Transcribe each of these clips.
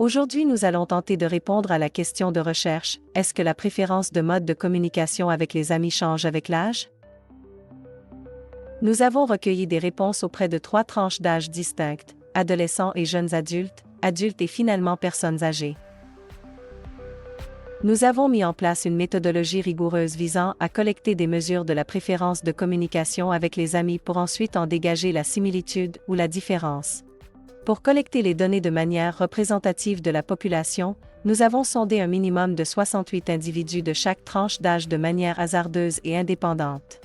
Aujourd'hui, nous allons tenter de répondre à la question de recherche, est-ce que la préférence de mode de communication avec les amis change avec l'âge? Nous avons recueilli des réponses auprès de 3 tranches d'âge distinctes, adolescents et jeunes adultes, adultes et finalement personnes âgées. Nous avons mis en place une méthodologie rigoureuse visant à collecter des mesures de la préférence de communication avec les amis pour ensuite en dégager la similitude ou la différence. Pour collecter les données de manière représentative de la population, nous avons sondé un minimum de 68 individus de chaque tranche d'âge de manière hasardeuse et indépendante.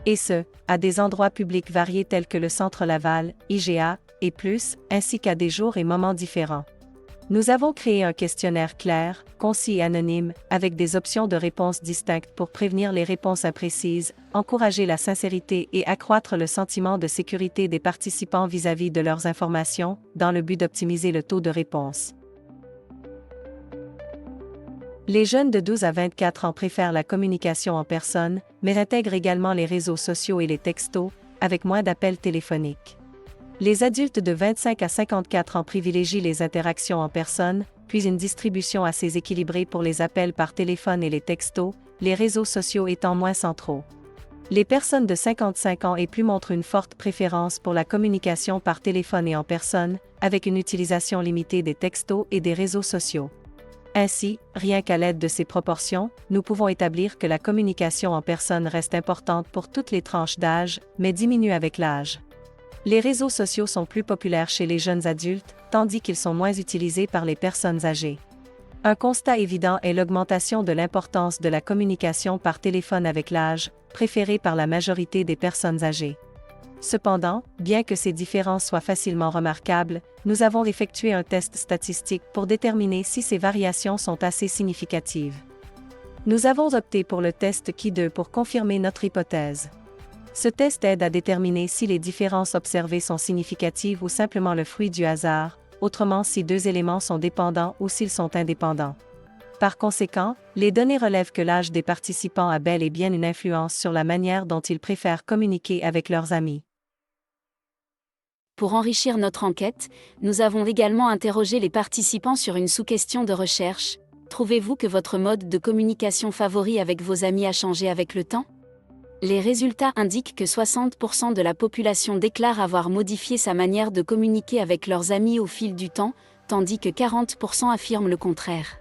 Et ce, à des endroits publics variés tels que le Centre Laval, IGA, et plus, ainsi qu'à des jours et moments différents. Nous avons créé un questionnaire clair, concis et anonyme, avec des options de réponse distinctes pour prévenir les réponses imprécises, encourager la sincérité et accroître le sentiment de sécurité des participants vis-à-vis de leurs informations, dans le but d'optimiser le taux de réponse. Les jeunes de 12 à 24 ans préfèrent la communication en personne, mais intègrent également les réseaux sociaux et les textos, avec moins d'appels téléphoniques. Les adultes de 25 à 54 ans privilégient les interactions en personne, puis une distribution assez équilibrée pour les appels par téléphone et les textos, les réseaux sociaux étant moins centraux. Les personnes de 55 ans et plus montrent une forte préférence pour la communication par téléphone et en personne, avec une utilisation limitée des textos et des réseaux sociaux. Ainsi, rien qu'à l'aide de ces proportions, nous pouvons établir que la communication en personne reste importante pour toutes les tranches d'âge, mais diminue avec l'âge. Les réseaux sociaux sont plus populaires chez les jeunes adultes, tandis qu'ils sont moins utilisés par les personnes âgées. Un constat évident est l'augmentation de l'importance de la communication par téléphone avec l'âge, préférée par la majorité des personnes âgées. Cependant, bien que ces différences soient facilement remarquables, nous avons effectué un test statistique pour déterminer si ces variations sont assez significatives. Nous avons opté pour le test Q2 pour confirmer notre hypothèse. Ce test aide à déterminer si les différences observées sont significatives ou simplement le fruit du hasard, autrement si 2 éléments sont dépendants ou s'ils sont indépendants. Par conséquent, les données relèvent que l'âge des participants a bel et bien une influence sur la manière dont ils préfèrent communiquer avec leurs amis. Pour enrichir notre enquête, nous avons également interrogé les participants sur une sous-question de recherche. Trouvez-vous que votre mode de communication favori avec vos amis a changé avec le temps? Les résultats indiquent que 60% de la population déclare avoir modifié sa manière de communiquer avec leurs amis au fil du temps, tandis que 40% affirment le contraire.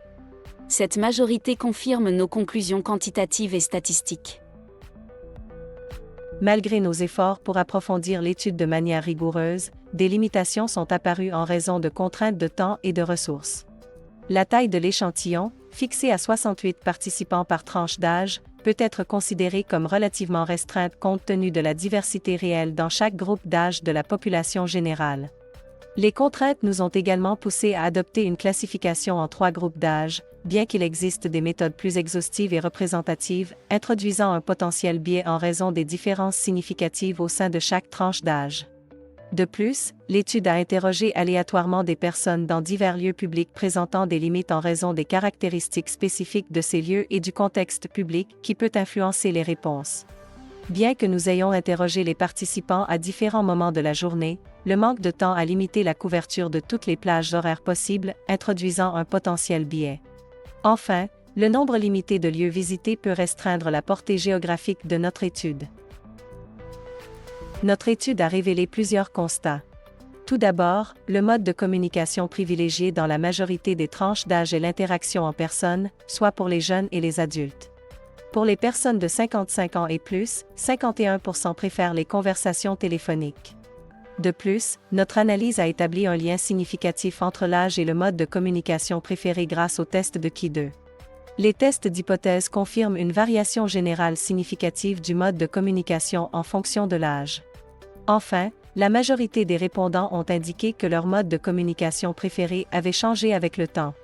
Cette majorité confirme nos conclusions quantitatives et statistiques. Malgré nos efforts pour approfondir l'étude de manière rigoureuse, des limitations sont apparues en raison de contraintes de temps et de ressources. La taille de l'échantillon, fixée à 68 participants par tranche d'âge, peut être considérée comme relativement restreinte compte tenu de la diversité réelle dans chaque groupe d'âge de la population générale. Les contraintes nous ont également poussés à adopter une classification en 3 groupes d'âge, bien qu'il existe des méthodes plus exhaustives et représentatives, introduisant un potentiel biais en raison des différences significatives au sein de chaque tranche d'âge. De plus, l'étude a interrogé aléatoirement des personnes dans divers lieux publics présentant des limites en raison des caractéristiques spécifiques de ces lieux et du contexte public qui peut influencer les réponses. Bien que nous ayons interrogé les participants à différents moments de la journée, le manque de temps a limité la couverture de toutes les plages horaires possibles, introduisant un potentiel biais. Enfin, le nombre limité de lieux visités peut restreindre la portée géographique de notre étude. Notre étude a révélé plusieurs constats. Tout d'abord, le mode de communication privilégié dans la majorité des tranches d'âge est l'interaction en personne, soit pour les jeunes et les adultes. Pour les personnes de 55 ans et plus, 51% préfèrent les conversations téléphoniques. De plus, notre analyse a établi un lien significatif entre l'âge et le mode de communication préféré grâce au test de Q2. Les tests d'hypothèse confirment une variation générale significative du mode de communication en fonction de l'âge. Enfin, la majorité des répondants ont indiqué que leur mode de communication préféré avait changé avec le temps.